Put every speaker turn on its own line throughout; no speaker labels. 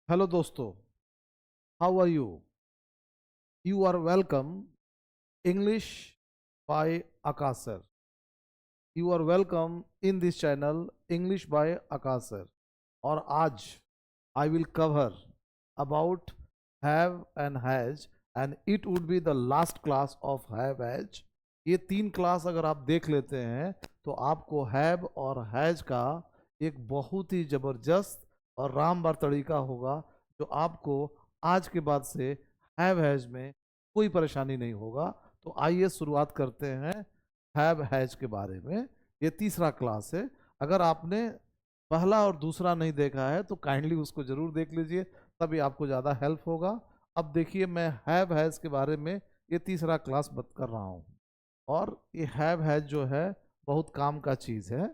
Hello दोस्तों, how are you? You are welcome English by Akash sir. You are welcome in this channel English by Akash sir. और आज I will cover about have and has, and it would be the last class of have has. ये तीन class अगर आप देख लेते हैं तो आपको हैव और हैज का एक बहुत ही ज़बरदस्त और रामबार तरीका होगा, जो आपको आज के बाद से हैव हैज में कोई परेशानी नहीं होगा। तो आइए शुरुआत करते हैं हैव हैज के बारे में। ये तीसरा क्लास है। अगर आपने पहला और दूसरा नहीं देखा है तो काइंडली उसको जरूर देख लीजिए, तभी आपको ज़्यादा हेल्प होगा। अब देखिए, मैं हैव हैज़ के बारे में ये तीसरा क्लास बत कर रहा हूँ। और ये हैव हैज़ जो है बहुत काम का चीज़ है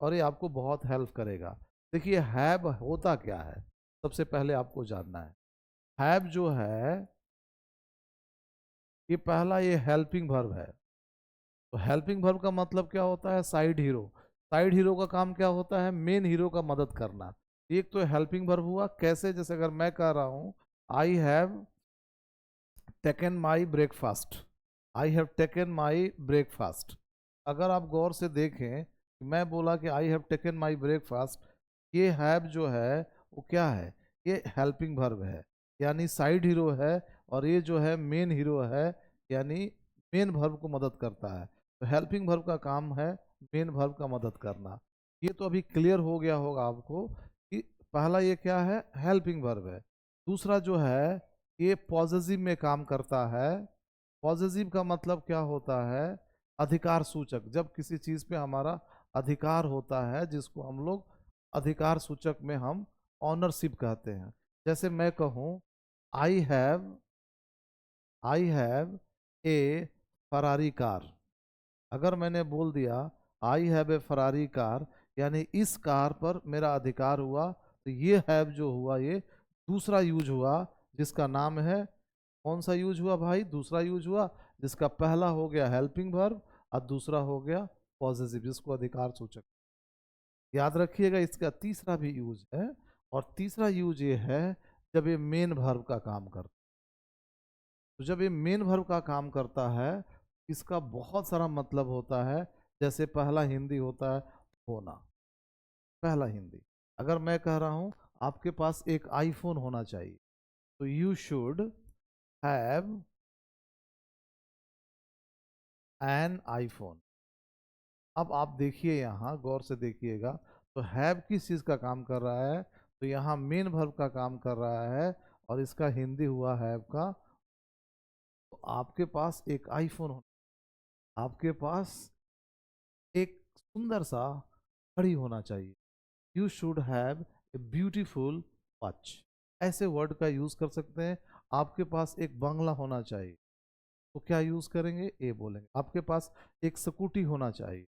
और ये आपको बहुत हेल्प करेगा। देखिए, हैव होता क्या है, सबसे पहले आपको जानना है। हैव जो है ये पहला ये हेल्पिंग वर्ब है। तो हेल्पिंग वर्ब का मतलब क्या होता है? Side hero. साइड हीरो का काम क्या होता है? मेन हीरो का मदद करना। एक तो हेल्पिंग वर्ब हुआ। कैसे? जैसे अगर मैं कह रहा हूँ I have taken my breakfast, I have taken my breakfast. अगर आप गौर से देखें, मैं बोला कि I have taken my breakfast, ये हैव जो है वो क्या है? ये हेल्पिंग वर्ब है, यानी साइड हीरो है। और ये जो है मेन हीरो है, यानी मेन वर्ब को मदद करता है। तो हेल्पिंग वर्ब का काम है मेन वर्ब का मदद करना। ये तो अभी क्लियर हो गया होगा आपको कि पहला ये क्या है? हेल्पिंग वर्ब है। दूसरा जो है ये पॉजेसिव में काम करता है। पॉजेसिव का मतलब क्या होता है? अधिकार सूचक। जब किसी चीज़ पे हमारा अधिकार होता है, जिसको हम लोग अधिकार सूचक में हम ऑनरशिप कहते हैं। जैसे मैं कहूँ I have I have A Ferrari car. अगर मैंने बोल दिया आई हैव ए फरारी कार, यानी इस कार पर मेरा अधिकार हुआ, तो ये हैव जो हुआ ये दूसरा यूज हुआ, जिसका नाम है, कौन सा यूज हुआ भाई? दूसरा यूज हुआ, जिसका पहला हो गया हेल्पिंग वर्ब और दूसरा हो गया पॉजेसिव, जिसको अधिकार सूचक। याद रखिएगा, इसका तीसरा भी यूज है। और तीसरा यूज ये है जब ये मेन वर्ब का काम करता। तो जब ये मेन वर्ब का काम करता है, इसका बहुत सारा मतलब होता है। जैसे पहला हिंदी होता है होना। पहला हिंदी, अगर मैं कह रहा हूं आपके पास एक आईफोन होना चाहिए, तो you should have an iPhone. अब आप देखिए, यहाँ गौर से देखिएगा, तो हैव किस चीज़ का काम कर रहा है? तो यहाँ मेन वर्ब का काम कर रहा है, और इसका हिंदी हुआ हैव का। तो आपके पास एक आईफोन हो, आपके पास एक सुंदर सा घड़ी होना चाहिए। You should have a beautiful watch. ऐसे वर्ड का यूज कर सकते हैं। आपके पास एक बंगला होना चाहिए, तो क्या यूज करेंगे? ए बोलेंगे। आपके पास एक स्कूटी होना चाहिए,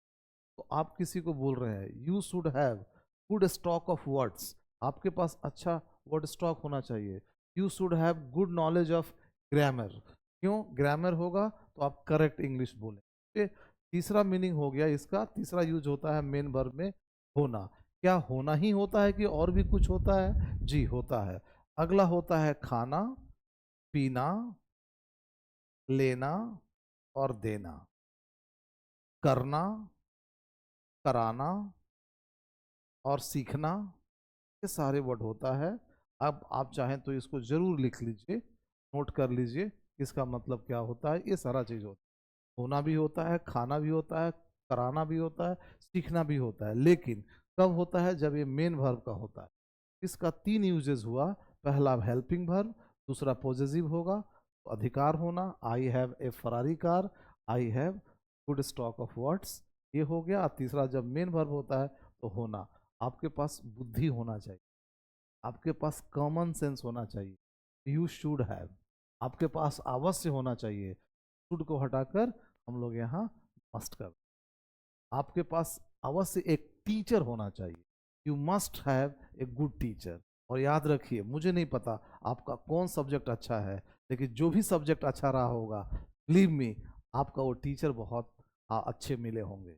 तो आप किसी को बोल रहे हैं you should have good stock of words. आपके पास अच्छा वर्ड स्टॉक होना चाहिए। You should have good knowledge of grammar. क्यों? ग्रामर होगा तो आप करेक्ट इंग्लिश बोलेंगे। तीसरा मीनिंग हो गया इसका। तीसरा यूज होता है मेन वर्ब में होना। क्या होना ही होता है कि और भी कुछ होता है? जी होता है। अगला होता है खाना, पीना, लेना और देना, करना, कराना और सीखना। ये सारे वर्ड होता है। अब आप चाहें तो इसको जरूर लिख लीजिए, नोट कर लीजिए इसका मतलब क्या होता है। ये सारा चीज़ होता है। होना भी होता है, खाना भी होता है, कराना भी होता है, सीखना भी होता है। लेकिन कब होता है? जब ये मेन वर्ब का होता है। इसका तीन यूजेस हुआ। पहला हेल्पिंग वर्ब, दूसरा पॉजेसिव होगा तो अधिकार होना, आई have A Ferrari car, I have good stock of words, ये हो गया। तीसरा जब मेन वर्ब होता है तो होना। आपके पास बुद्धि होना चाहिए, आपके पास कॉमन सेंस होना चाहिए। यू शुड हैव, आपके पास अवश्य होना चाहिए। शुड को हटाकर हम लोग यहाँ मस्ट कर। आपके पास अवश्य एक टीचर होना चाहिए। You must have a good teacher. और याद रखिए, मुझे नहीं पता आपका कौन सब्जेक्ट अच्छा है, लेकिन जो भी सब्जेक्ट अच्छा रहा होगा, बिलीव मी, आपका वो टीचर बहुत अच्छे मिले होंगे।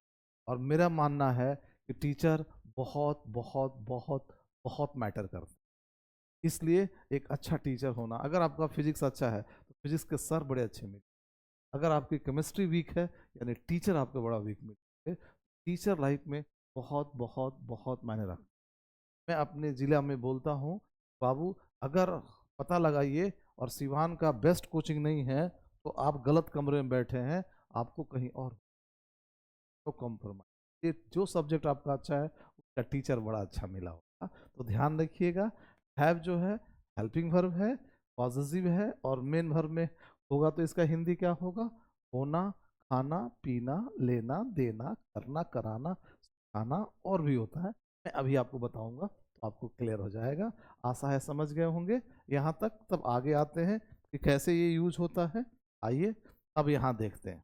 और मेरा मानना है कि टीचर बहुत बहुत बहुत बहुत मैटर करता है। इसलिए एक अच्छा टीचर होना, अगर आपका फिजिक्स अच्छा है तो फिजिक्स के सर बड़े अच्छे मिले, अगर आपकी केमिस्ट्री वीक है यानी टीचर आपका बड़ा वीक मिले। टीचर लाइफ में बहुत बहुत बहुत मायने रखता है। मैं अपने जिला में बोलता हूँ, बाबू अगर पता लगाइए और सिवान का बेस्ट कोचिंग नहीं है तो आप गलत कमरे में बैठे हैं, आपको कहीं और तो कॉम्प्रोमाइज। ये जो सब्जेक्ट आपका अच्छा है उसका टीचर बड़ा अच्छा मिला होगा, तो ध्यान रखिएगा। हैव जो है हेल्पिंग वर्ब है, पॉजिटिव है, और मेन वर्ब में होगा तो इसका हिंदी क्या होगा? होना, खाना, पीना, लेना, देना, करना, कराना, खाना, और भी होता है। मैं अभी आपको बताऊंगा तो आपको क्लियर हो जाएगा। आशा है समझ गए होंगे यहाँ तक। तब आगे आते हैं कि कैसे ये यूज होता है। आइए अब यहाँ देखते हैं।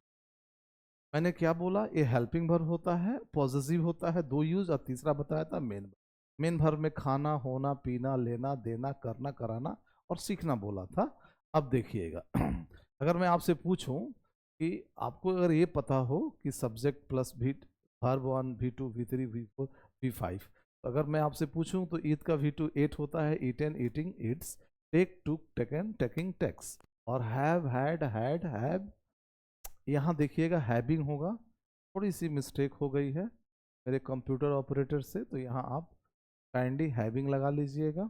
मैंने क्या बोला? ये हेल्पिंग वर्ब होता है, पॉजिटिव होता है, दो यूज, और तीसरा बताया था मेन। मेन वर्ब में खाना, होना, पीना, लेना, देना, करना, कराना और सीखना बोला था। अब देखिएगा अगर मैं आपसे पूछूं कि आपको अगर ये पता हो कि सब्जेक्ट प्लस भी verb 1 V2 V3 V4 V5, तो अगर मैं आपसे पूछूं तो ईद का V2 8 होता है, ईटन, ईटिंग, ईट्स, टेक, टुक, टेकन, टेकिंग, टेक्स, और हैव, हैड, हैव। यहाँ देखिएगा हैविंग होगा, थोड़ी सी मिस्टेक हो गई है मेरे कंप्यूटर ऑपरेटर से, तो यहाँ आप काइंडली हैविंग लगा लीजिएगा,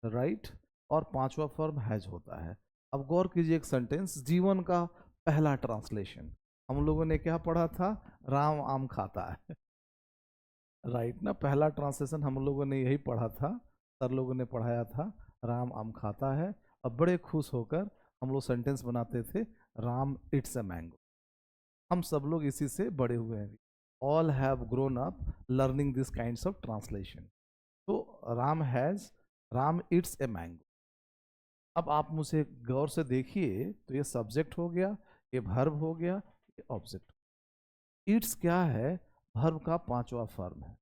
राइट। और पांचवा फॉर्म हैज होता है। अब गौर कीजिए, एक सेंटेंस, जीवन का पहला ट्रांसलेशन हम लोगों ने क्या पढ़ा था? राम आम खाता है राइट ना, पहला ट्रांसलेशन हम लोगों ने यही पढ़ा था, सर लोगों ने पढ़ाया था, राम आम खाता है। अब बड़े खुश होकर हम लोग सेंटेंस बनाते थे, राम इट्स अ मैंगो। हम सब लोग इसी से बड़े हुए हैं। All have grown up learning this kinds of translation. तो Ram has, Ram it's a mango. अब आप मुझे गौर से देखिए, तो ये सब्जेक्ट हो गया, ये वर्ब हो गया, ये ऑब्जेक्ट। इट्स क्या है? वर्ब का पांचवा फॉर्म है।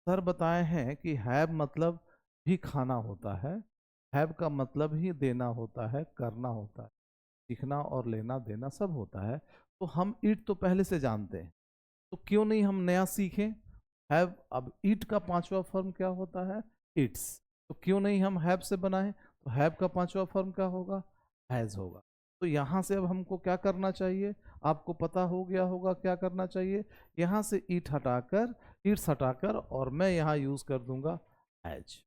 सर बताए हैं कि हैव मतलब भी खाना होता है, हैव का मतलब ही देना होता है, करना होता है, सीखना और लेना देना सब होता है। तो हम इट तो पहले से जानते हैं, तो क्यों नहीं हम नया सीखें? हैव, अब ईट का पांचवा फॉर्म क्या होता है? इट्स। तो क्यों नहीं हम हैव से बनाएं? तो हैव का पांचवा फॉर्म क्या होगा? हैज होगा। तो यहाँ से अब हमको क्या करना चाहिए? आपको पता हो गया होगा क्या करना चाहिए। यहाँ से ईट हटाकर, इट्स हटाकर, और मैं यहाँ यूज कर दूंगा हैज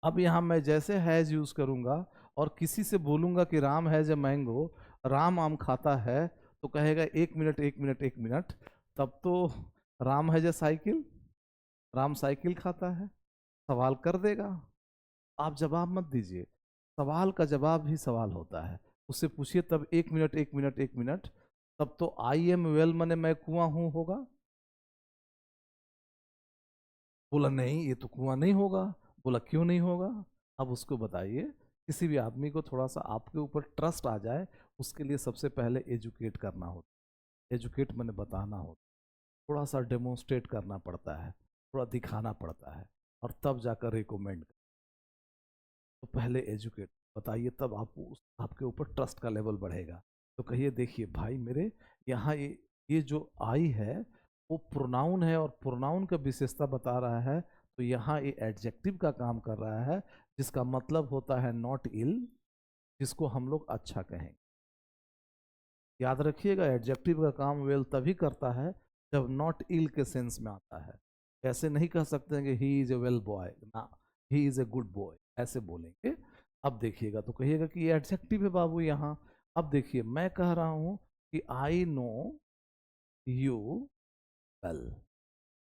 अब यहाँ मैं जैसे हैज यूज करूंगा और किसी से बोलूंगा कि Ram has a mango, Ram आम खाता है, तो कहेगा एक मिनट एक मिनट एक मिनट, तब तो Ram has a cycle, Ram cycle खाता है, सवाल कर देगा। आप जवाब मत दीजिए, सवाल का जवाब ही सवाल होता है। उससे पूछिए तब एक मिनट एक मिनट एक मिनट, तब तो आई एम वेल मने मैं कुआं हूं होगा। बोला नहीं ये तो कुआं नहीं होगा। बोला क्यों नहीं होगा? अब उसको बताइए। किसी भी आदमी को थोड़ा सा आपके ऊपर ट्रस्ट आ जाए, उसके लिए सबसे पहले एजुकेट करना होता। एजुकेट मैंने बताना होता, थोड़ा सा डेमोन्स्ट्रेट करना पड़ता है, थोड़ा दिखाना पड़ता है, और तब जाकर रिकमेंड। तो पहले एजुकेट बताइए, तब आपको आपके ऊपर ट्रस्ट का लेवल बढ़ेगा। तो कहिए देखिए भाई मेरे, यहाँ ये जो आई है वो प्रोनाउन है, और प्रोनाउन का विशेषता बता रहा है, तो यहाँ ये एडजेक्टिव का काम कर रहा है, जिसका मतलब होता है नॉट इल, जिसको हम लोग अच्छा कहेंगे। याद रखिएगा, एडजेक्टिव का काम वेल तभी करता है जब नॉट इल के सेंस में आता है। ऐसे नहीं कह सकते हैं कि he is a well boy ना, he is a good boy, ऐसे बोलेंगे। अब देखिएगा तो कहिएगा कि ये एडजेक्टिव है बाबू यहाँ। अब देखिए मैं कह रहा हूँ कि आई नो यू वेल,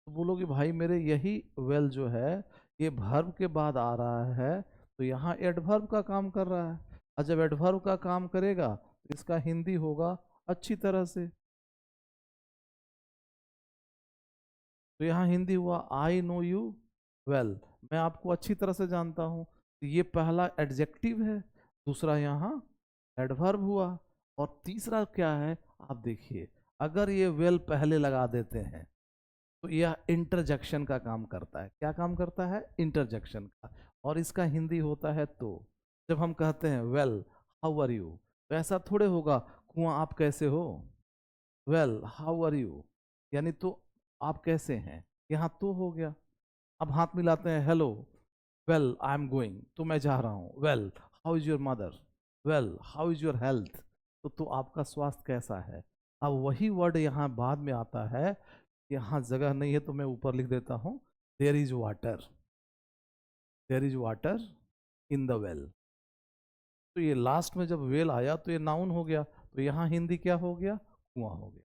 तो बोलोगे भाई मेरे यही वेल जो है ये वर्ब के बाद आ रहा है, तो यहाँ एडवर्ब का काम कर रहा है, और जब एडवर्ब का काम करेगा तो इसका हिंदी होगा अच्छी तरह से। तो यहाँ हिंदी हुआ आई नो यू वेल, मैं आपको अच्छी तरह से जानता हूँ। तो ये पहला एडजेक्टिव है, दूसरा यहाँ एडवर्ब हुआ, और तीसरा क्या है? आप देखिए, अगर ये वेल पहले लगा देते हैं तो यह इंटरजेक्शन का काम करता है। क्या काम करता है? इंटरजेक्शन का। और इसका हिंदी होता है तो। जब हम कहते हैं वेल हाउ आर यू, तो ऐसा थोड़े होगा कुआं आप कैसे हो, वेल हाउ आर यू, यानी तो आप कैसे हैं, यहाँ तो हो गया। अब हाथ मिलाते हैं, hello, well I am going, तो मैं जा रहा हूँ, well how is your mother, well how is your health, तो आपका स्वास्थ्य कैसा है। अब वही वर्ड यहाँ बाद में आता है, यहाँ जगह नहीं है तो मैं ऊपर लिख देता हूँ, there is water, there is water in the well. तो ये लास्ट में जब वेल आया तो ये नाउन हो गया, तो यहाँ हिंदी क्या हो गया, कुआं हो गया।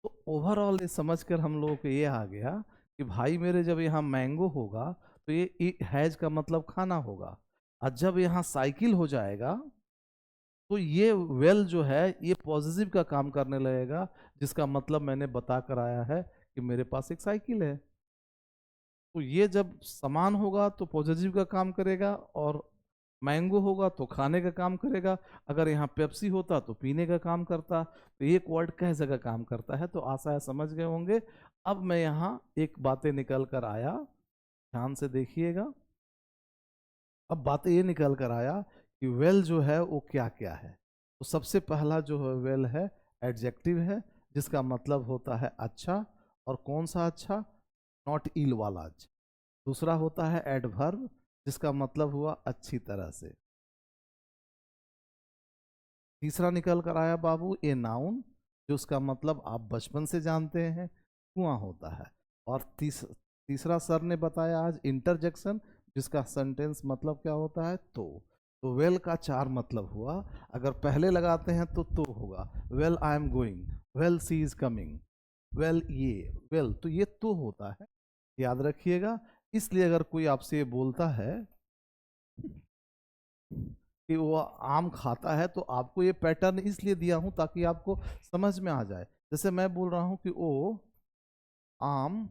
तो ओवरऑल ये समझ कर हम लोगों को ये आ गया कि भाई मेरे जब यहाँ मैंगो होगा तो ये हैज का मतलब खाना होगा, और जब यहाँ साइकिल हो जाएगा तो ये वेल जो है ये पॉजिटिव का काम करने लगेगा, जिसका मतलब मैंने बता कर आया है कि मेरे पास एक साइकिल है। तो ये जब समान होगा तो पॉजिटिव का काम करेगा, और मैंगो होगा तो खाने का काम करेगा। अगर यहाँ पेप्सी होता तो पीने का काम करता। तो एक वर्ड कह जगह काम करता है, तो आशा है समझ गए होंगे। अब मैं यहाँ एक बातें निकल कर आया, ध्यान से देखिएगा। अब बातें ये निकल कर आया कि वेल जो है वो क्या क्या है। तो सबसे पहला जो है वेल है एडजेक्टिव है, जिसका मतलब होता है अच्छा, और कौन सा अच्छा, नॉट इल वाला अच्छा। दूसरा होता है एडवर्ब, जिसका मतलब हुआ अच्छी तरह से। तीसरा निकल कर आया बाबू ए नाउन, जो उसका मतलब आप बचपन से जानते हैं, कुआं होता है। और तीसरा सर ने बताया आज इंटरजेक्शन, जिसका सेंटेंस मतलब क्या होता है, तो वेल का चार मतलब हुआ। अगर पहले लगाते हैं तो होगा, well I am going, well she is coming, well ये, वेल तो ये तो होता है, याद रखिएगा। इसलिए अगर कोई आपसे ये बोलता है कि वो आम खाता है, तो आपको ये पैटर्न इसलिए दिया हूं ताकि आपको समझ में आ जाए। जैसे मैं बोल रहा हूं कि वो आम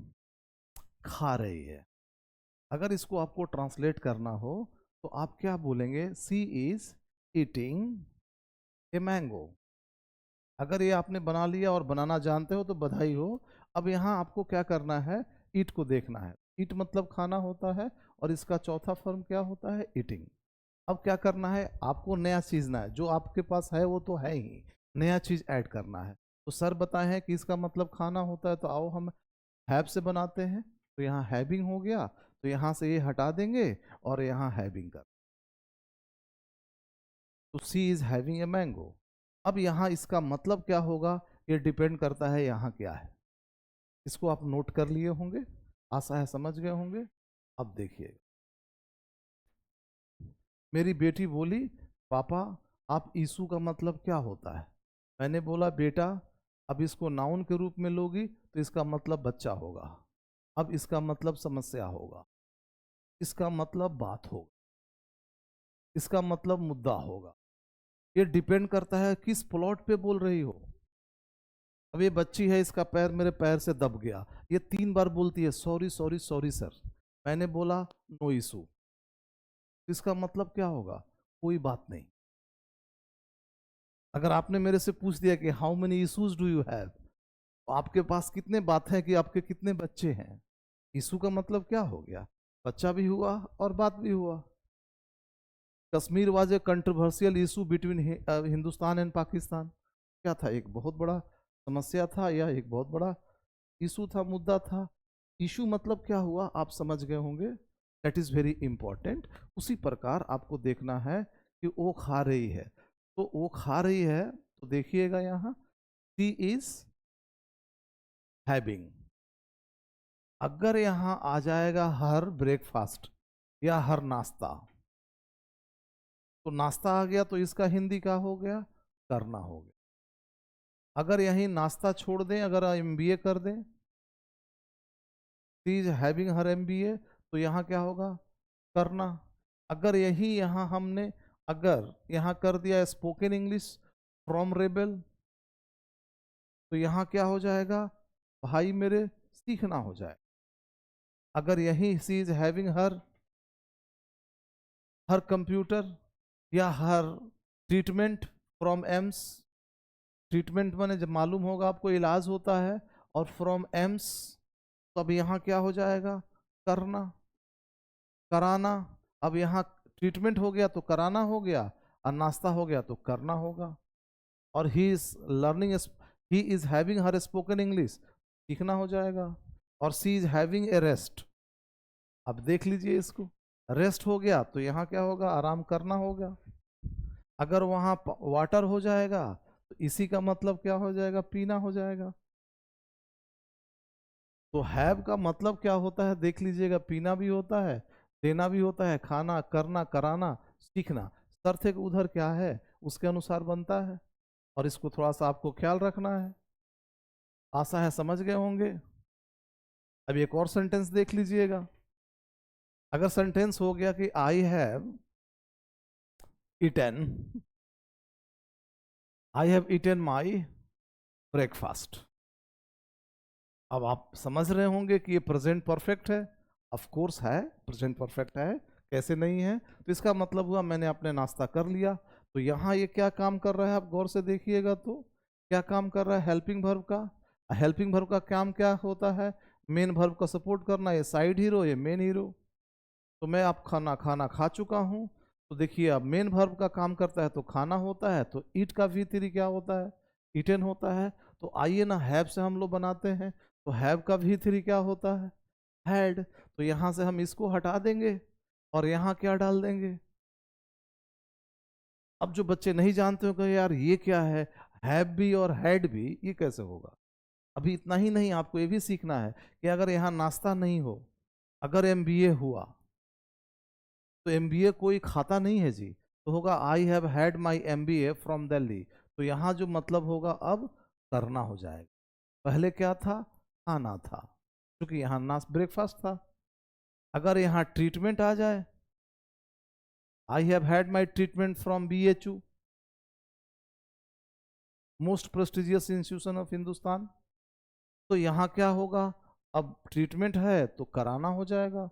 खा रही है, अगर इसको आपको ट्रांसलेट करना हो तो आप क्या बोलेंगे, सी इज ईटिंग ए मैंगो। अगर ये आपने बना लिया और बनाना जानते हो तो बधाई हो। अब यहाँ आपको क्या करना है, ईट को देखना है। ईट मतलब खाना होता है, और इसका चौथा फॉर्म क्या होता है, ईटिंग। अब क्या करना है, आपको नया चीज ना है, जो आपके पास है वो तो है ही, नया चीज ऐड करना है। तो सर बताए हैं कि इसका मतलब खाना होता है, तो आओ हम हैव से बनाते हैं। तो यहाँ हैविंग हो गया, तो यहाँ से ये हटा देंगे और यहाँ हैविंग कर, तो सी इज हैविंग ए मैंगो। अब यहाँ इसका मतलब क्या होगा, ये डिपेंड करता है यहाँ क्या है। इसको आप नोट कर लिए होंगे, आशा है समझ गए होंगे। अब देखिए, मेरी बेटी बोली, पापा आप यीशु का मतलब क्या होता है। मैंने बोला बेटा, अब इसको नाउन के रूप में लोगी तो इसका मतलब बच्चा होगा, अब इसका मतलब समस्या होगा, इसका मतलब बात होगा, इसका मतलब मुद्दा होगा। ये डिपेंड करता है किस प्लॉट पे बोल रही हो। अब ये बच्ची है, इसका पैर मेरे पैर से दब गया, ये 3 बार बोलती है सॉरी सॉरी सॉरी सर। मैंने बोला नो इशू, इसका मतलब क्या होगा, कोई बात नहीं। अगर आपने मेरे से पूछ दिया कि how many issues do you have, तो आपके पास कितने बात है कि आपके कितने बच्चे हैं, इशू का मतलब क्या हो गया, बच्चा भी हुआ और बात भी हुआ। Kashmir was a controversial issue between Hindustan and Pakistan. क्या था, एक बहुत बड़ा समस्या था, या एक बहुत बड़ा इशू था, मुद्दा था। इशू मतलब क्या हुआ, आप समझ गए होंगे, दैट इज वेरी इंपॉर्टेंट। उसी प्रकार आपको देखना है कि वो खा रही है, तो वो खा रही है, तो देखिएगा यहाँ शी इज हैविंग। अगर यहाँ आ जाएगा हर ब्रेकफास्ट या हर नाश्ता, तो नाश्ता आ गया तो इसका हिंदी का हो गया, करना हो गया। अगर यही नाश्ता छोड़ दें, अगर एमबीए कर दें, she is having her MBA, तो यहाँ क्या होगा, करना। अगर यही यहाँ हमने अगर यहाँ कर दिया स्पोकन इंग्लिश फ्रॉम रेबल, तो यहाँ क्या हो जाएगा, भाई मेरे सीखना हो जाए। अगर यही सी इज हैविंग हर कंप्यूटर या हर ट्रीटमेंट फ्रॉम एम्स, ट्रीटमेंट माने जब मालूम होगा आपको इलाज होता है, और फ्रॉम एम्स, तो अब यहाँ क्या हो जाएगा, करना, कराना। अब यहाँ ट्रीटमेंट हो गया तो कराना हो गया, और नाश्ता हो गया तो करना होगा। और he is learning, he is having her spoken English, सीखना हो जाएगा। और सी इज हैविंग ए रेस्ट, अब देख लीजिए इसको, रेस्ट हो गया तो यहाँ क्या होगा, आराम करना होगा। अगर वहां वाटर हो जाएगा तो इसी का मतलब क्या हो जाएगा, पीना हो जाएगा। तो हैव का मतलब क्या होता है देख लीजिएगा, पीना भी होता है, देना भी होता है, खाना, करना, कराना, सीखना। शर्त है कि उधर क्या है उसके अनुसार बनता है, और इसको थोड़ा सा आपको ख्याल रखना है। आशा है समझ गए होंगे। अब एक और सेंटेंस देख लीजिएगा। अगर सेंटेंस हो गया कि I have eaten, I have eaten my breakfast. अब आप समझ रहे होंगे कि ये प्रेजेंट परफेक्ट है। ऑफ कोर्स है, प्रेजेंट परफेक्ट है, कैसे नहीं है। तो इसका मतलब हुआ मैंने अपने नाश्ता कर लिया। तो यहाँ ये क्या काम कर रहा है, आप गौर से देखिएगा तो क्या काम कर रहा है, हेल्पिंग वर्ब का। हेल्पिंग वर्ब का काम क्या होता है, मेन वर्ब का सपोर्ट करना। ये साइड हीरो, ये मेन हीरो। तो मैं आप खाना खाना खा चुका हूँ। तो देखिए अब मेन वर्ब का काम करता है तो खाना होता है, तो ईट का V3 क्या होता है, ईटन होता है। तो आइए ना, हैव से हम लोग बनाते हैं, तो हैव का V3 क्या होता है, हैड। तो यहाँ से हम इसको हटा देंगे और यहाँ क्या डाल देंगे। अब जो बच्चे नहीं जानते हो कि यार ये क्या है, हैव भी और हैड भी, ये कैसे होगा। अभी इतना ही नहीं, आपको ये भी सीखना है कि अगर यहाँ नाश्ता नहीं हो, अगर MBA हुआ, तो MBA कोई खाता नहीं है जी। तो होगा I have had my MBA from Delhi. तो यहाँ जो मतलब होगा अब करना हो जाएगा। पहले क्या था, खाना था, क्योंकि यहाँ नाश्ता ब्रेकफास्ट था। अगर यहाँ ट्रीटमेंट आ जाए, I have had my treatment from BHU, most prestigious institution of Hindustan. तो यहाँ क्या होगा, अब ट्रीटमेंट है तो कराना हो जाएगा।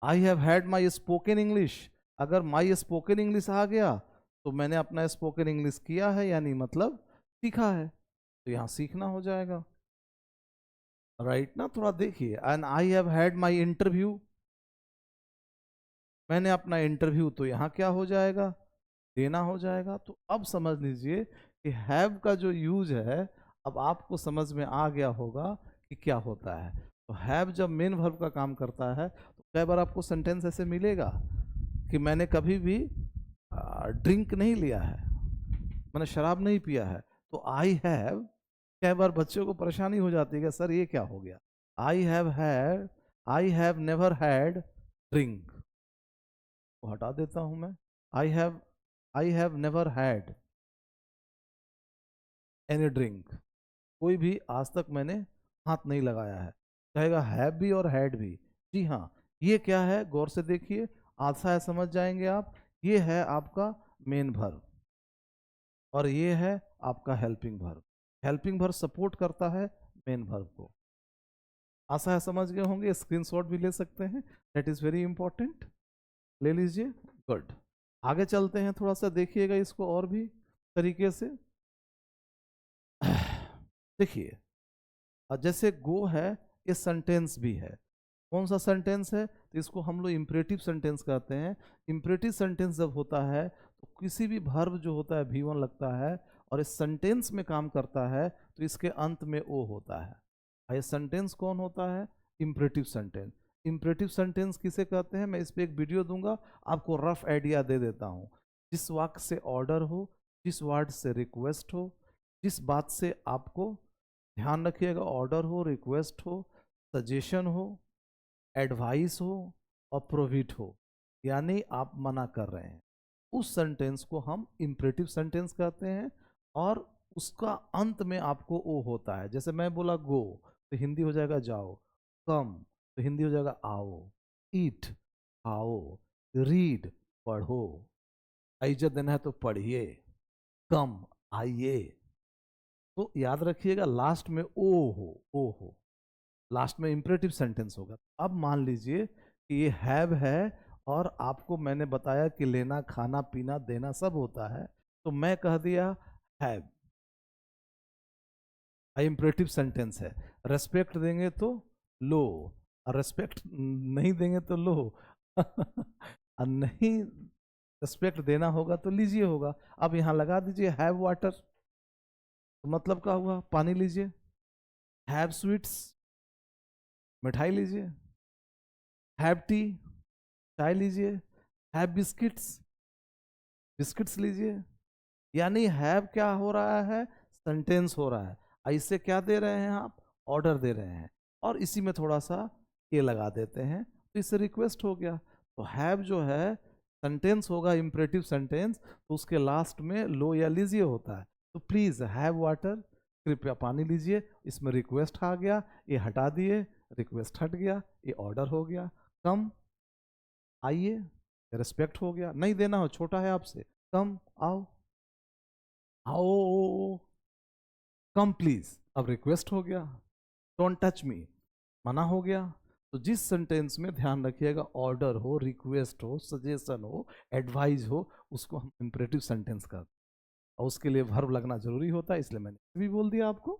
I have had my spoken English, अगर माई स्पोकन इंग्लिश आ गया तो मैंने अपना स्पोकन इंग्लिश किया है, यानी मतलब सीखा है, तो यहाँ सीखना हो जाएगा। राइट ना, थोड़ा देखिए। And I have had my interview, मैंने अपना इंटरव्यू, तो यहाँ क्या हो जाएगा, देना हो जाएगा। तो अब समझ लीजिए कि हैव का जो यूज है, अब आपको समझ में आ गया होगा कि क्या होता है। तो हैव जब मेन वर्ब का काम करता है, तो कई बार आपको सेंटेंस ऐसे मिलेगा कि मैंने कभी भी ड्रिंक नहीं लिया है, मैंने शराब नहीं पिया है। तो आई हैव, कई बार बच्चों को परेशानी हो जाती है कि सर ये क्या हो गया, I have had, I have never had drink, को हटा देता हूं मैं। I have never had any drink, कोई भी आज तक मैंने हाथ नहीं लगाया है। कहेगा हैव भी और हैड भी। जी हाँ, ये क्या है गौर से देखिए, आशा है समझ जाएंगे आप। ये है आपका मेन वर्ब और ये है आपका helping verb. Helping verb support करता है मेन वर्ब को। आशा है समझ गए होंगे, स्क्रीनशॉट भी ले सकते हैं, दैट इज वेरी इंपॉर्टेंट, ले लीजिए। गुड, आगे चलते हैं, थोड़ा सा देखिएगा इसको और भी तरीके से। देखिए, और जैसे गो है, ये सेंटेंस भी है। कौन सा सेंटेंस है, तो इसको हम लोग इंपरेटिव सेंटेंस कहते हैं। इंपरेटिव सेंटेंस जब होता है तो किसी भी वर्ब जो होता है V1 लगता है, और इस सेंटेंस में काम करता है, तो इसके अंत में ओ होता है। और ये सेंटेंस कौन होता है, इंपरेटिव सेंटेंस। इंपरेटिव सेंटेंस किसे कहते हैं, मैं इस पर एक वीडियो दूंगा, आपको रफ आइडिया दे देता हूँ। जिस वाक्य से ऑर्डर हो, जिस वर्ड से रिक्वेस्ट हो, जिस बात से आपको, ध्यान रखिएगा, ऑर्डर हो, रिक्वेस्ट हो, सजेशन हो, एडवाइस हो और प्रोविट हो, यानी आप मना कर रहे हैं, उस सेंटेंस को हम इंपरेटिव सेंटेंस कहते हैं। और उसका अंत में आपको ओ होता है। जैसे मैं बोला गो, तो हिंदी हो जाएगा जाओ। कम, तो हिंदी हो जाएगा आओ। ईट, खाओ। रीड, पढ़ो। इज्जत देना है तो पढ़िए। कम, आइए। तो याद रखिएगा लास्ट में ओ हो, लास्ट में इंपरेटिव सेंटेंस होगा। अब मान लीजिए कि ये हैव है, और आपको मैंने बताया कि लेना, खाना, पीना, देना सब होता है, तो मैं कह दिया हैव, इंपरेटिव सेंटेंस है। रेस्पेक्ट देंगे तो लो, और रेस्पेक्ट नहीं देंगे तो लो और नहीं रेस्पेक्ट देना होगा तो लीजिए होगा। अब यहां लगा दीजिए हैव वाटर, तो मतलब क्या हुआ, पानी लीजिए। हैव स्वीट्स, मिठाई लीजिए। हैव टी, चाय लीजिए। हैव बिस्किट्स, बिस्किट्स लीजिए। यानी हैव क्या हो रहा है, सेंटेंस हो रहा है। ऐसे क्या दे रहे हैं आप, ऑर्डर दे रहे हैं, और इसी में थोड़ा सा ये लगा देते हैं, तो इससे रिक्वेस्ट हो गया। तो हैव जो है सेंटेंस होगा, इम्परेटिव सेंटेंस, तो उसके लास्ट में लो या लीजिए होता है। तो प्लीज हैव वाटर, कृपया पानी लीजिए। इसमें रिक्वेस्ट आ गया, ये हटा दिए, रिक्वेस्ट हट गया, ये ऑर्डर हो गया। कम, आइए, रिस्पेक्ट हो गया। नहीं देना हो, छोटा है आपसे, कम, आओ, आओ, कम प्लीज, अब रिक्वेस्ट हो गया। डोंट टच मी, मना हो गया। तो जिस सेंटेंस में ध्यान रखिएगा ऑर्डर हो, रिक्वेस्ट हो, सजेशन हो, एडवाइस हो, उसको हम इंपरेटिव सेंटेंस करते हैं, और उसके लिए वर्ब लगना जरूरी होता है, इसलिए मैंने भी बोल दिया आपको।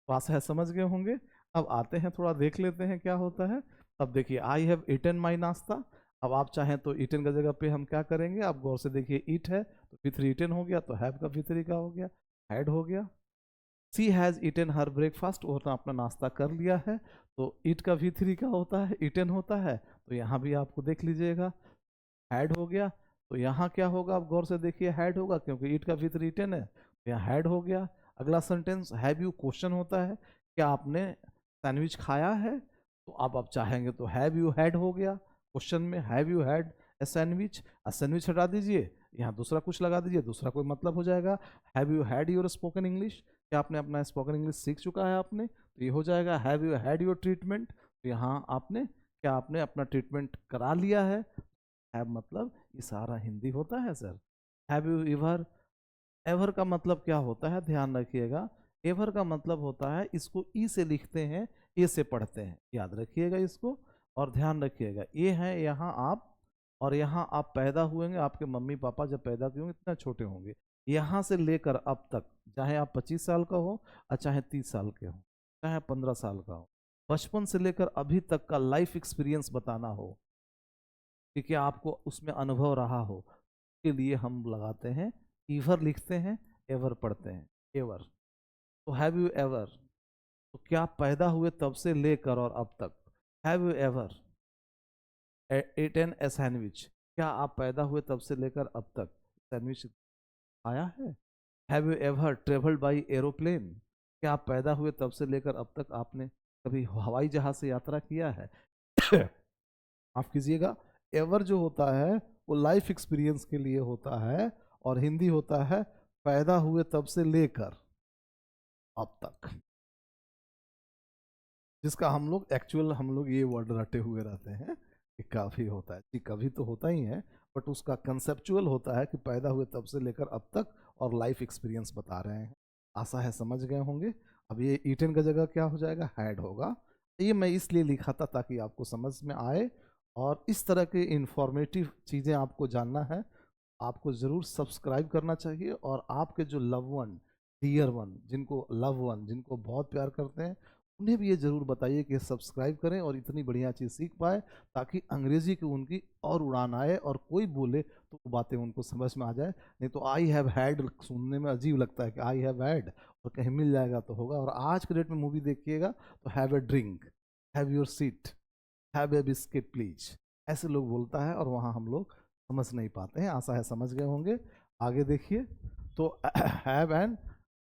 तो आशा है समझ गए होंगे। अब आते हैं, थोड़ा देख लेते हैं क्या होता है। अब देखिए, आई हैव ईटन माई नाश्ता। अब आप चाहें तो ईटन की जगह पे हम क्या करेंगे, आप गौर से देखिए, ईट है तो फिर ईटन हो गया, तो हैव का फिर का हो गया, हैड हो गया। सी हैज़ ईटन हर ब्रेकफास्ट, वो अपना नाश्ता कर लिया है, तो ईट का भी थ्री का होता है, ईटन होता है, तो यहाँ भी आपको देख लीजिएगा, हैड हो गया। तो यहाँ क्या होगा, आप गौर से देखिए, हैड होगा, क्योंकि ईट का भी थ्री ईटन है, तो यहाँ हैड हो गया। अगला सेंटेंस, हैव यू, क्वेश्चन होता है, क्या आपने सैंडविच खाया है, तो आप चाहेंगे तो हैव यू हैड हो गया। क्वेश्चन में have you had a sandwich, sandwich हटा दीजिए, यहाँ दूसरा कुछ लगा दीजिए, दूसरा कोई मतलब हो जाएगा। Have you had your spoken English, क्या आपने अपना स्पोकन इंग्लिश सीख चुका है आपने, तो ये हो जाएगा have you had your treatment, तो यहाँ आपने क्या, आपने अपना ट्रीटमेंट करा लिया है। हैव मतलब ये सारा हिंदी होता है sir. Have you ever, ever का मतलब क्या होता है, ध्यान रखिएगा, एवर का मतलब होता है, इसको ई से लिखते हैं, ए से पढ़ते हैं, याद रखिएगा इसको। और ध्यान रखिएगा, ये है यहाँ आप, और यहाँ आप पैदा हुएंगे, आपके मम्मी पापा जब पैदा किए होंगे इतना छोटे होंगे, यहाँ से लेकर अब तक, चाहे आप 25 साल का हो और चाहे 30 साल के हो, चाहे 15 साल का हो, बचपन से लेकर अभी तक का लाइफ एक्सपीरियंस बताना हो कि क्या आपको उसमें अनुभव रहा हो, के लिए हम लगाते हैं, ईवर लिखते हैं, एवर पढ़ते हैं, एवर। तो हैव यू एवर, तो क्या पैदा हुए तब से लेकर और अब तक, have you ever eaten a sandwich, क्या आप पैदा हुए तब से लेकर अब तक सैंडविच खाया है। Have you ever travelled by aeroplane, क्या आप पैदा हुए तब से लेकर अब तक आपने कभी हवाई जहाज से यात्रा किया है। माफ कीजिएगा, एवर जो होता है वो लाइफ एक्सपीरियंस के लिए होता है, और हिंदी होता है पैदा हुए तब से लेकर अब तक, जिसका हम लोग ये वर्ड रटे हुए रहते हैं कि काफी होता है जी, कभी तो होता ही है, बट उसका कंसेप्चुअल होता है कि पैदा हुए तब से लेकर अब तक, और लाइफ एक्सपीरियंस बता रहे हैं। आशा है समझ गए होंगे। अब ये ईटन का जगह क्या हो जाएगा, हैड होगा। ये मैं इसलिए लिखा था ताकि आपको समझ में आए, और इस तरह के इंफॉर्मेटिव चीज़ें आपको जानना है, आपको ज़रूर सब्सक्राइब करना चाहिए, और आपके जो लव वन, डियर वन, जिनको लव वन, जिनको बहुत प्यार करते हैं, उन्हें भी ये ज़रूर बताइए कि सब्सक्राइब करें और इतनी बढ़िया चीज़ सीख पाए, ताकि अंग्रेजी की उनकी और उड़ान आए, और कोई बोले तो वो बातें उनको समझ में आ जाए। नहीं तो आई हैव हैड सुनने में अजीब लगता है कि आई हैव हैड, और कहीं मिल जाएगा तो होगा। और आज के डेट में मूवी देखिएगा तो have a drink, have your seat, have a biscuit please, ऐसे लोग बोलता है, और वहाँ हम लोग समझ नहीं पाते हैं। आशा है समझ गए होंगे। आगे देखिए, तो हैव एंड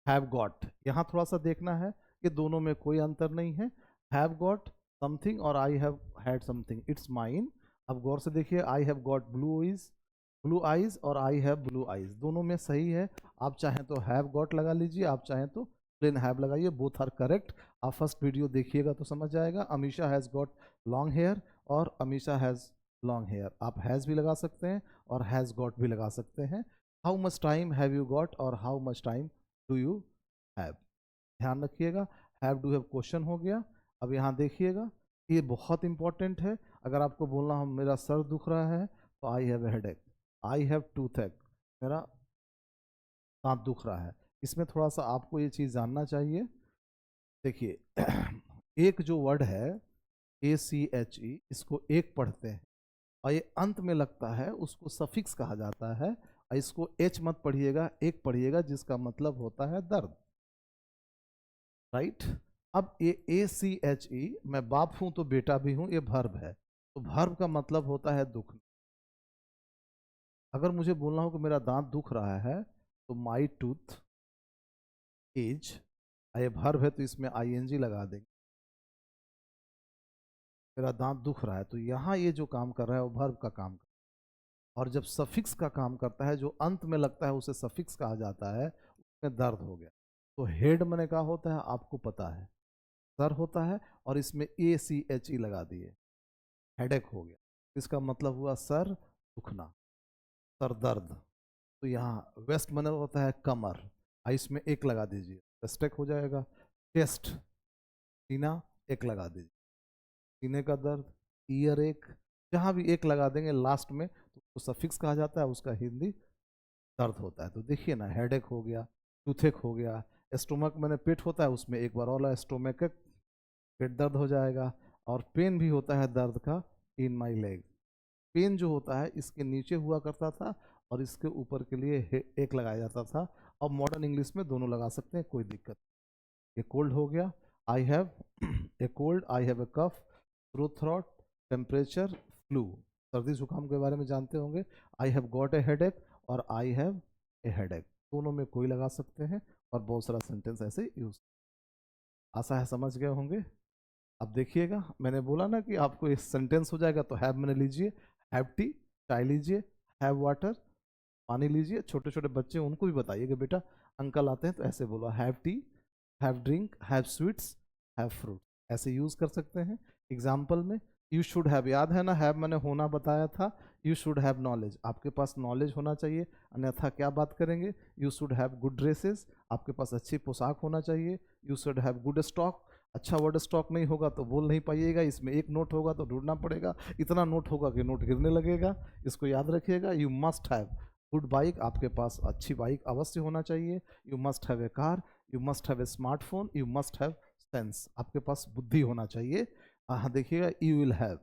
हैव गॉट, यहाँ थोड़ा सा देखना है कि दोनों में कोई अंतर नहीं है। हैव गॉट समथिंग और I have had something, it's mine. अब गौर से देखिए, आई हैव गॉट ब्लू आईज और आई हैव ब्लू आईज, दोनों में सही है। आप चाहें तो हैव गॉट लगा लीजिए, आप चाहें तो प्लेन हैव लगाइए, बोथ आर करेक्ट। आप फर्स्ट वीडियो देखिएगा तो समझ जाएगा। Amisha has got long hair और अमीशा हैज़ लॉन्ग हेयर, आप हैज़ भी लगा सकते हैं और हैज़ गॉट भी लगा सकते हैं। How much time have you got और how much time do you have, ध्यान रखिएगा। हैव डू हैव क्वेश्चन हो गया। अब यहाँ देखिएगा, ये बहुत इंपॉर्टेंट है। अगर आपको बोलना हो मेरा सर दुख रहा है, तो I have headache, I have toothache, मेरा दांत दुख रहा है। इसमें थोड़ा सा आपको ये चीज़ जानना चाहिए। देखिए एक जो वर्ड है ACHE, इसको एक पढ़ते हैं, और ये अंत में लगता है, उसको सफिक्स कहा जाता है। और इसको एच मत पढ़िएगा, एक पढ़िएगा, जिसका मतलब होता है दर्द, राइट। अब ये ACHE, मैं बाप हूं तो बेटा भी हूं, ये वर्ब है। तो वर्ब का मतलब होता है दुख। अगर मुझे बोलना हो कि मेरा दांत दुख रहा है, तो माई टूथ इज, ये वर्ब है तो इसमें आईएनजी लगा देंगे। मेरा दांत दुख रहा है, तो यहाँ ये जो काम कर रहा है वो वर्ब का काम कर रहा है। और जब सफिक्स का काम करता है, जो अंत में लगता है उसे सफिक्स कहा जाता है, उसमें दर्द हो गया। तो हेड मैंने कहा होता है, आपको पता है सर होता है, और इसमें ACHE लगा दिए, हेडेक हो गया। इसका मतलब हुआ सर दुखना, सर दर्द। तो यहाँ वेस्ट मैंने होता है कमर, इसमें एक लगा दीजिए, वेस्टेक हो जाएगा। चेस्ट, सीना, एक लगा दीजिए, सीने का दर्द। ईयर एक, जहाँ भी एक लगा देंगे लास्ट में तो उसको सफिक्स कहा जाता है, उसका हिंदी दर्द होता है। तो देखिए ना, हेडेक हो गया, टूथेक हो गया। स्टोमक मैंने पेट होता है, उसमें एक बार और स्टोमक, पेट दर्द हो जाएगा। और पेन भी होता है दर्द का, इन माई लेग। पेन जो होता है इसके नीचे हुआ करता था, और इसके ऊपर के लिए एक लगाया जाता था। अब मॉडर्न इंग्लिश में दोनों लगा सकते हैं, कोई दिक्कत। ये कोल्ड हो गया, I have a cold, I have a cough, throat, temperature, flu. सर्दी जुकाम के बारे में जानते होंगे। I have got a headache और आई हैव ए हेडेक, दोनों में कोई लगा सकते हैं, और बहुत सारा सेंटेंस ऐसे यूज। आशा है समझ गए होंगे। अब देखिएगा, मैंने बोला ना कि आपको एक सेंटेंस हो जाएगा, तो हैव मैंने लीजिए, हैव टी, चाय लीजिए, हैव वाटर, पानी लीजिए। छोटे छोटे बच्चे उनको भी बताइए कि बेटा अंकल आते हैं तो ऐसे बोलो, have T, have drink, have sweets, have fruit, ऐसे यूज कर सकते हैं। एग्जाम्पल में यू शुड हैव, याद है ना, हैव मैंने होना बताया था। यू शुड हैव नॉलेज, आपके पास नॉलेज होना चाहिए, अन्यथा क्या बात करेंगे। You should have good dresses, आपके पास अच्छी पोशाक होना चाहिए। You should have good stock, अच्छा वर्ड स्टॉक नहीं होगा तो बोल नहीं पाइएगा, इसमें एक नोट होगा तो ढूंढना पड़ेगा, इतना नोट होगा कि नोट गिरने लगेगा। इसको याद रखिएगा। You must have good bike, आपके पास अच्छी बाइक अवश्य होना चाहिए। You must have a car, you must have a smartphone, you must have sense, आपके पास बुद्धि होना चाहिए। हाँ देखिएगा, यू विल हैव,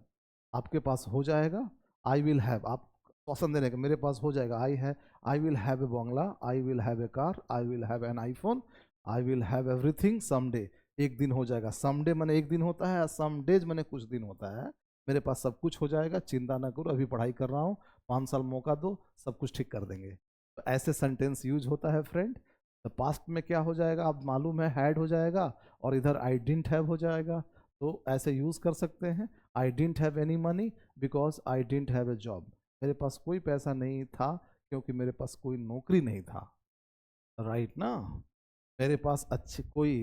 आपके पास हो जाएगा। आई विल हैव, आप पसंद देने का, मेरे पास हो जाएगा। I will have a Bangla, I will have a car, I will have an iPhone, I will have everything someday. एक दिन हो जाएगा, समडे मैंने एक दिन होता है, सम डेज मैंने कुछ दिन होता है। मेरे पास सब कुछ हो जाएगा, चिंता ना करो, अभी पढ़ाई कर रहा हूँ, 5 साल मौका दो, सब कुछ ठीक कर देंगे। तो ऐसे सेंटेंस यूज होता है फ्रेंड। तो पास्ट में क्या हो जाएगा, अब मालूम है, हैड हो जाएगा, और इधर आई डिडंट हैव हो जाएगा। तो ऐसे यूज कर सकते हैं। I didn't have any money because I didn't have a job, मेरे पास कोई पैसा नहीं था क्योंकि मेरे पास कोई नौकरी नहीं था। राइट ना। मेरे पास अच्छे कोई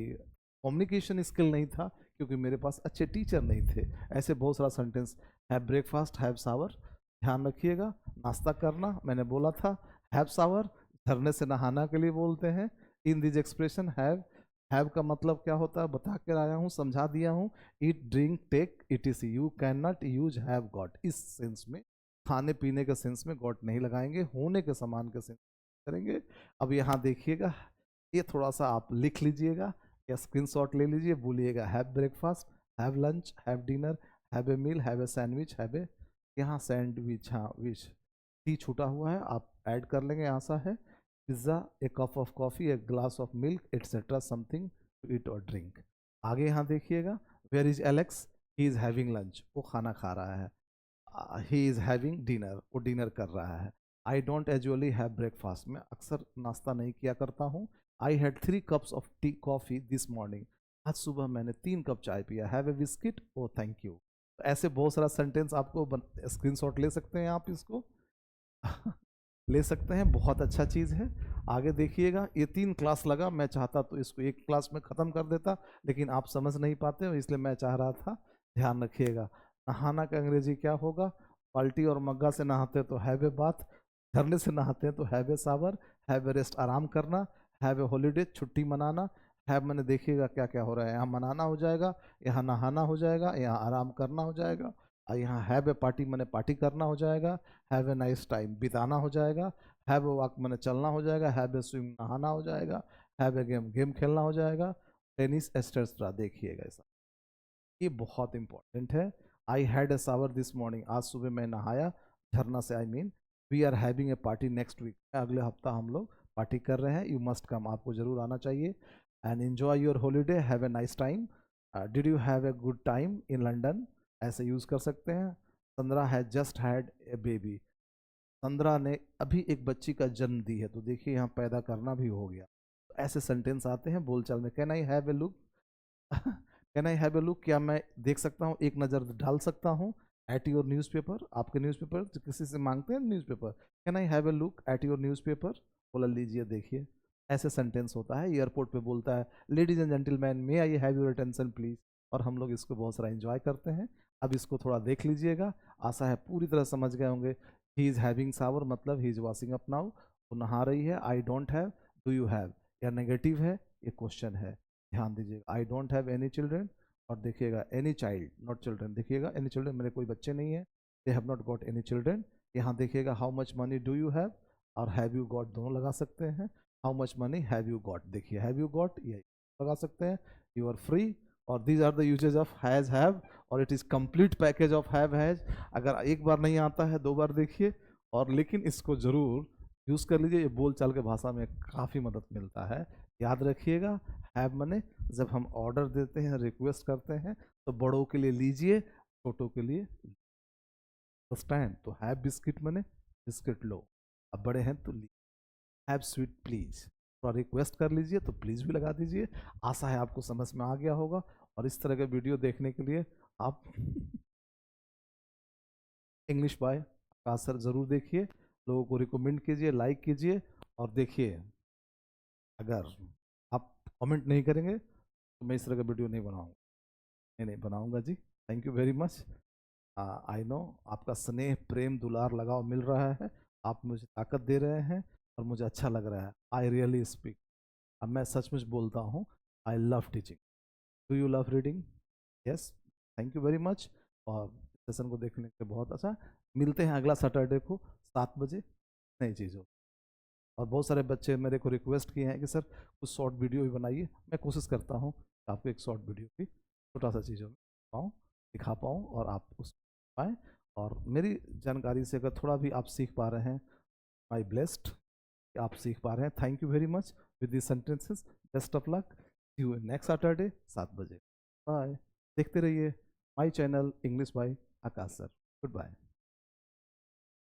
कम्युनिकेशन स्किल नहीं था क्योंकि मेरे पास अच्छे टीचर नहीं थे। ऐसे बहुत सारा sentence. Have breakfast, have shower, ध्यान रखिएगा, नाश्ता करना मैंने बोला था। हैव शावर, झरने से नहाना के लिए बोलते हैं। इन दिस एक्सप्रेशन हैव का मतलब क्या होता है बता कर आया हूँ, समझा दिया हूँ। Eat, drink, take, etc, you can not use have got, इस सेंस में, खाने पीने के सेंस में गॉट नहीं लगाएंगे, होने के समान के सेंस करेंगे। अब यहाँ देखिएगा, ये थोड़ा सा आप लिख लीजिएगा या स्क्रीनशॉट ले लीजिए, बोलिएगा have breakfast, have lunch, have dinner, have a meal, have a sandwich, have a, यहाँ सैंडविच, हाँ विच, टी छूटा हुआ है, आप ऐड कर लेंगे, आशा है। Pizza, a cup of coffee, a glass of milk, etcetera, something to eat और ड्रिंक। आगे यहाँ देखिएगा, where is Alex, he is having lunch, वो खाना खा रहा है। ही इज़ हैविंग डिनर, वो डिनर कर रहा है। I don't usually have breakfast, मैं अक्सर नाश्ता नहीं किया करता हूँ। I had 3 cups of tea coffee this morning, आज सुबह मैंने 3 कप चाय पिया। Have a biscuit, oh thank you. तो ऐसे बहुत सारा सेंटेंस आपको स्क्रीनशॉट ले सकते हैं आप इसको ले सकते हैं, बहुत अच्छा चीज़ है। आगे देखिएगा, ये 3 क्लास लगा, मैं चाहता तो इसको 1 क्लास में ख़त्म कर देता, लेकिन आप समझ नहीं पाते हो, इसलिए मैं चाह रहा था। ध्यान रखिएगा, नहाना का अंग्रेजी क्या होगा। बाल्टी और मग्गा से नहाते तो हैव ए बाथ, झरने से नहाते हैं तो have a shower, have a rest, आराम करना, हैव ए हॉलीडे, छुट्टी मनाना। हैव मैंने देखिएगा क्या क्या हो रहा है, यहाँ मनाना हो जाएगा, यहाँ नहाना हो जाएगा, यहाँ आराम करना हो जाएगा, और यहाँ हैव ए पार्टी मैंने पार्टी करना हो जाएगा, हैव ए नाइस टाइम बिताना हो जाएगा, हैव ए वॉक मैंने चलना हो जाएगा, हैव ए स्विम नहाना हो जाएगा, हैव ए गेम गेम खेलना हो जाएगा, टेनिस एस्टेट्रा। देखिएगा ऐसा, ये बहुत इंपॉर्टेंट है। I had a shower this morning, आज सुबह मैं नहाया, झरना से I mean. We are having a party next week, अगले हफ्ता हम लोग पार्टी कर रहे हैं, यू मस्ट कम, आपको जरूर आना चाहिए। And enjoy your holiday, have a nice time, did you have a good time in London, ऐसे यूज़ कर सकते हैं। Sandra has just had a baby, Sandra ने अभी एक बच्ची का जन्म दी है, तो देखिए यहाँ पैदा करना भी हो गया। तो ऐसे सेंटेंस आते हैं बोलचाल में। Can I have A look, can I have A look, क्या मैं देख सकता हूँ, एक नज़र डाल सकता हूँ एट योर न्यूज़पेपर, आपके न्यूज़पेपर किसी से मांगते हैं newspaper, can I have A look at your newspaper, बोला लीजिए देखिए। ऐसे सेंटेंस होता है। एयरपोर्ट पे बोलता है ladies and gentleman may I have your attention please, और हम लोग इसको बहुत सारा एंजॉय करते हैं। अब इसको थोड़ा देख लीजिएगा, आशा है पूरी तरह समझ गए होंगे। ही इज़ हैविंग शावर मतलब he is washing up now, वो नहा रही है। I don't have, do you have, या नेगेटिव है, ये क्वेश्चन है, ध्यान दीजिएगा। I don't have any children, और देखिएगा एनी चाइल्ड नॉट चिल्ड्रन, देखिएगा एनी चिल्ड्रन मेरे कोई बच्चे नहीं है, they have not got any children. यहाँ देखिएगा how much money do you have, और हैव यू गॉट दोनों लगा सकते हैं। How much money have you got, देखिए हैव यू गॉट ये लगा सकते हैं। यू आर फ्री, और these are the uses of has have, और it is complete package of have has. अगर एक बार नहीं आता है दो बार देखिए, और लेकिन इसको ज़रूर यूज़ कर लीजिए, ये बोल चाल के भाषा में काफ़ी मदद मिलता है। याद रखिएगा, हैव मने जब हम ऑर्डर देते हैं, रिक्वेस्ट करते हैं, तो बड़ों के लिए लीजिए, छोटों के लिए स्टैंड। तो हैव बिस्किट मने बिस्किट लो, अब बड़े हैं तो हैव स्वीट प्लीज, थोड़ा रिक्वेस्ट कर लीजिए तो प्लीज भी लगा दीजिए। आशा है आपको समझ में आ गया होगा, और इस तरह के वीडियो देखने के लिए आप इंग्लिश बाय आकाश सर जरूर देखिए, लोगों को रिकमेंड कीजिए, लाइक कीजिए, और देखिए अगर आप कमेंट नहीं करेंगे तो मैं इस तरह का वीडियो नहीं बनाऊंगा, नहीं बनाऊंगा जी। Thank you very much. I know आपका स्नेह प्रेम दुलार लगाव मिल रहा है, आप मुझे ताकत दे रहे हैं, और मुझे अच्छा लग रहा है। आई रियली स्पीक, अब मैं सचमुच बोलता हूँ, I love teaching. Do you love reading? Yes, thank you very much. और सेशन को देखने के लिए बहुत अच्छा। मिलते हैं अगला सैटरडे को 7 बजे नई चीज़ों। और बहुत सारे बच्चे मेरे को रिक्वेस्ट किए हैं कि सर कुछ शॉर्ट वीडियो भी बनाइए, मैं कोशिश करता हूँ आपको एक शॉर्ट वीडियो भी छोटा सा चीज़ों में पाऊँ, दिखा पाऊँ, और आप उस पाएँ। और मेरी जानकारी से अगर थोड़ा भी आप सीख पा रहे हैं, माई ब्लेस्ड कि आप सीख पा रहे हैं। Thank you very much with this sentences. Best of luck, see you next Saturday 7 बजे। बाय। देखते रहिए my channel English by Akash sir. Good bye.